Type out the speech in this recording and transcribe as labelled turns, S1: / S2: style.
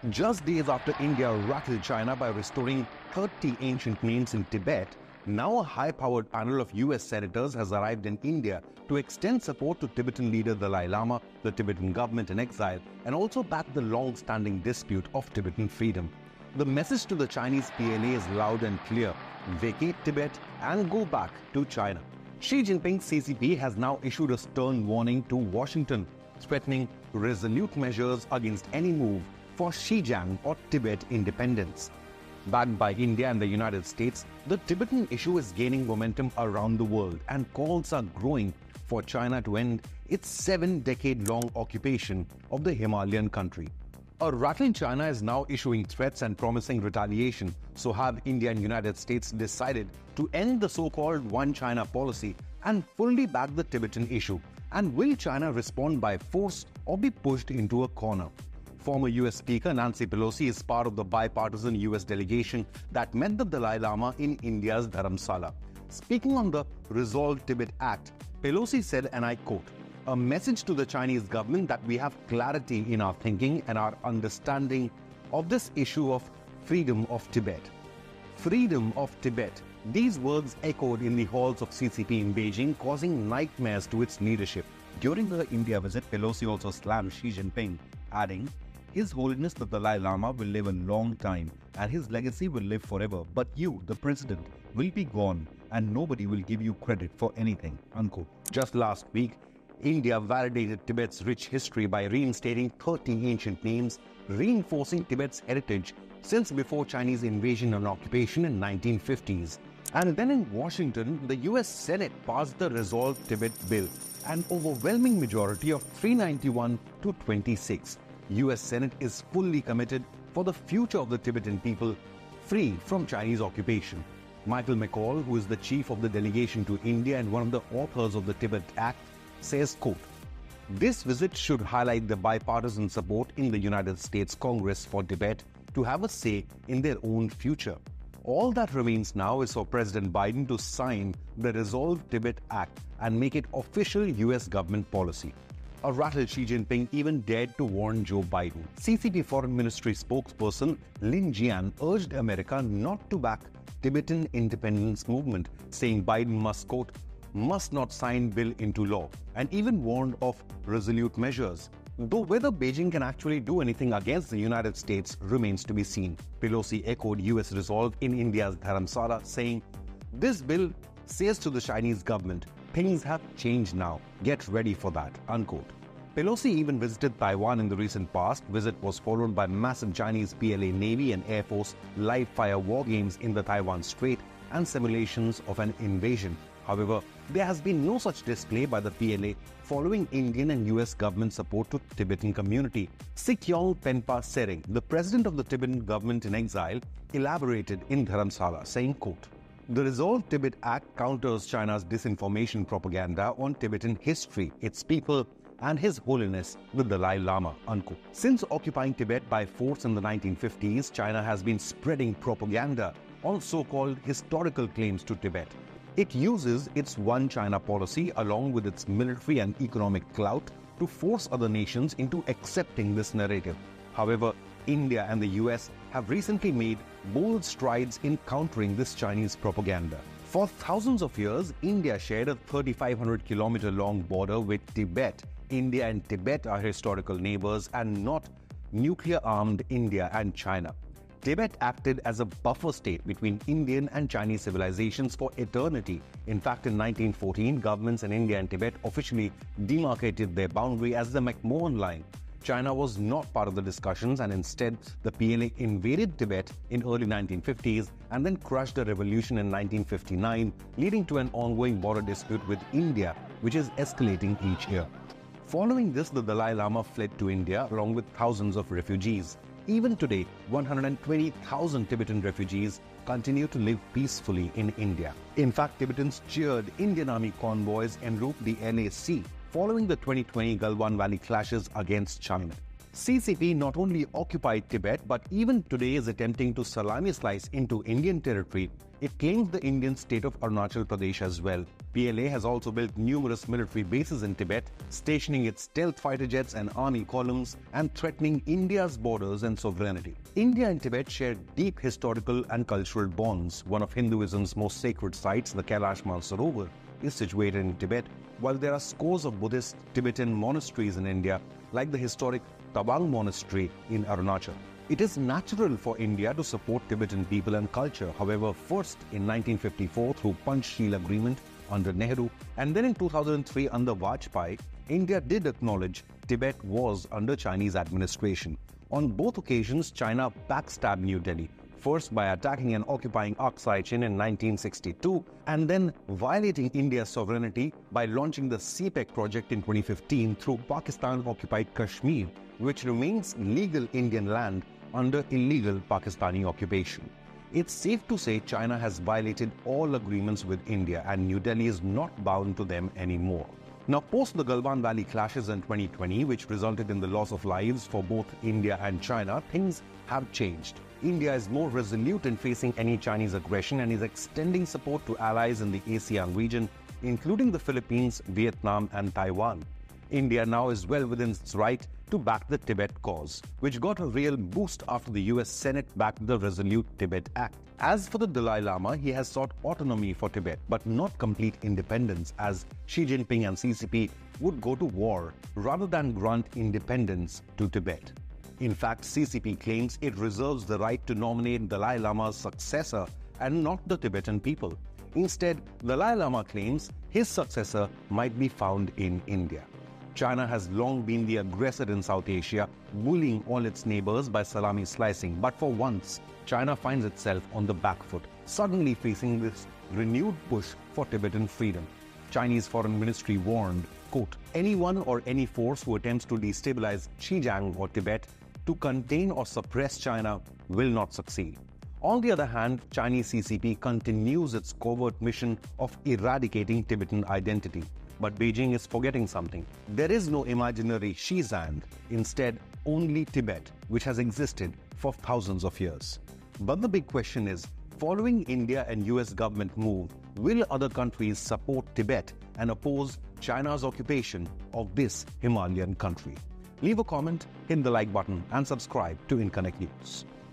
S1: Just days after India rattled China by restoring 30 ancient names in Tibet, now a high-powered panel of US senators has arrived in India to extend support to Tibetan leader Dalai Lama, the Tibetan government in exile, and also back the long-standing dispute of Tibetan freedom. The message to the Chinese PLA is loud and clear: vacate Tibet and go back to China. Xi Jinping's CCP has now issued a stern warning to Washington, threatening resolute measures against any move for Xinjiang or Tibet independence. Backed by India and the United States, the Tibetan issue is gaining momentum around the world, and calls are growing for China to end its 7-decade-long occupation of the Himalayan country. A rattling China is now issuing threats and promising retaliation. So have India and United States decided to end the so-called One China policy and fully back the Tibetan issue? And will China respond by force or be pushed into a corner? Former US Speaker Nancy Pelosi is part of the bipartisan US delegation that met the Dalai Lama in India's Dharamsala. Speaking on the Resolve Tibet Act, Pelosi said, and I quote, "A message to the Chinese government that we have clarity in our thinking and our understanding of this issue of freedom of Tibet." Freedom of Tibet. These words echoed in the halls of CCP in Beijing, causing nightmares to its leadership. During the India visit, Pelosi also slammed Xi Jinping, adding, "His Holiness the Dalai Lama will live a long time and his legacy will live forever, but you, the President, will be gone and nobody will give you credit for anything." Unquote. Just last week, India validated Tibet's rich history by reinstating 30 ancient names, reinforcing Tibet's heritage since before Chinese invasion and occupation in 1950s. And then in Washington, the US Senate passed the Resolve Tibet Bill, an overwhelming majority of 391 to 26. US Senate is fully committed for the future of the Tibetan people, free from Chinese occupation. Michael McCaul, who is the chief of the delegation to India and one of the authors of the Tibet Act, says, quote, "This visit should highlight the bipartisan support in the United States Congress for Tibet to have a say in their own future. All that remains now is for President Biden to sign the Resolve Tibet Act and make it official US government policy." A rattled Xi Jinping even dared to warn Joe Biden. CCP Foreign Ministry spokesperson Lin Jian urged America not to back Tibetan independence movement, saying Biden must, quote, "must not sign bill into law," and even warned of resolute measures. Though whether Beijing can actually do anything against the United States remains to be seen. Pelosi echoed US resolve in India's Dharamsala, saying, "This bill says to the Chinese government, things have changed now. Get ready for that," unquote. Pelosi even visited Taiwan in the recent past. Visit was followed by massive Chinese PLA Navy and Air Force live-fire war games in the Taiwan Strait and simulations of an invasion. However, there has been no such display by the PLA following Indian and US government support to Tibetan community. Sikyong Penpa Sering, the president of the Tibetan government in exile, elaborated in Dharamsala, saying, quote, "The Resolve Tibet Act counters China's disinformation propaganda on Tibetan history, its people, and His Holiness the Dalai Lama," unquote. Since occupying Tibet by force in the 1950s, China has been spreading propaganda on so-called historical claims to Tibet. It uses its One China policy along with its military and economic clout to force other nations into accepting this narrative. However, India and the US have recently made bold strides in countering this Chinese propaganda. For thousands of years, India shared a 3,500-kilometer-long border with Tibet. India and Tibet are historical neighbors and not nuclear-armed India and China. Tibet acted as a buffer state between Indian and Chinese civilizations for eternity. In fact, in 1914, governments in India and Tibet officially demarcated their boundary as the McMahon Line. China was not part of the discussions, and instead the PLA invaded Tibet in early 1950s and then crushed the revolution in 1959, leading to an ongoing border dispute with India, which is escalating each year. Following this, the Dalai Lama fled to India along with thousands of refugees. Even today, 120,000 Tibetan refugees continue to live peacefully in India. In fact, Tibetans cheered Indian Army convoys en route the LAC following the 2020 Galwan Valley clashes against China. CCP not only occupied Tibet but even today is attempting to salami slice into Indian territory. It claims the Indian state of Arunachal Pradesh as well. PLA has also built numerous military bases in Tibet, stationing its stealth fighter jets and army columns and threatening India's borders and sovereignty. India and Tibet share deep historical and cultural bonds. One of Hinduism's most sacred sites, the Kailash Mansarovar, is situated in Tibet, while there are scores of Buddhist Tibetan monasteries in India, like the historic Tawang Monastery in Arunachal. It is natural for India to support Tibetan people and culture. However, first in 1954 through Panchsheel Agreement under Nehru, and then in 2003 under Vajpayee, India did acknowledge Tibet was under Chinese administration. On both occasions, China backstabbed New Delhi, first by attacking and occupying Aksai Chin in 1962, and then violating India's sovereignty by launching the CPEC project in 2015 through Pakistan-occupied Kashmir, which remains legal Indian land under illegal Pakistani occupation. It's safe to say China has violated all agreements with India and New Delhi is not bound to them anymore. Now, post the Galwan Valley clashes in 2020, which resulted in the loss of lives for both India and China, things have changed. India is more resolute in facing any Chinese aggression and is extending support to allies in the ASEAN region, including the Philippines, Vietnam, and Taiwan. India now is well within its right to back the Tibet cause, which got a real boost after the US Senate backed the Resolute Tibet Act. As for the Dalai Lama, he has sought autonomy for Tibet, but not complete independence, as Xi Jinping and CCP would go to war rather than grant independence to Tibet. In fact, CCP claims it reserves the right to nominate Dalai Lama's successor and not the Tibetan people. Instead, Dalai Lama claims his successor might be found in India. China has long been the aggressor in South Asia, bullying all its neighbors by salami slicing. But for once, China finds itself on the back foot, suddenly facing this renewed push for Tibetan freedom. Chinese Foreign Ministry warned, quote, anyone or any force who attempts to destabilize Xinjiang or Tibet to contain or suppress China will not succeed. On the other hand, Chinese CCP continues its covert mission of eradicating Tibetan identity. But Beijing is forgetting something. There is no imaginary Xizang, instead only Tibet, which has existed for thousands of years. But the big question is, following India and US government move, will other countries support Tibet and oppose China's occupation of this Himalayan country? Leave a comment, hit the like button and subscribe to InConnect News.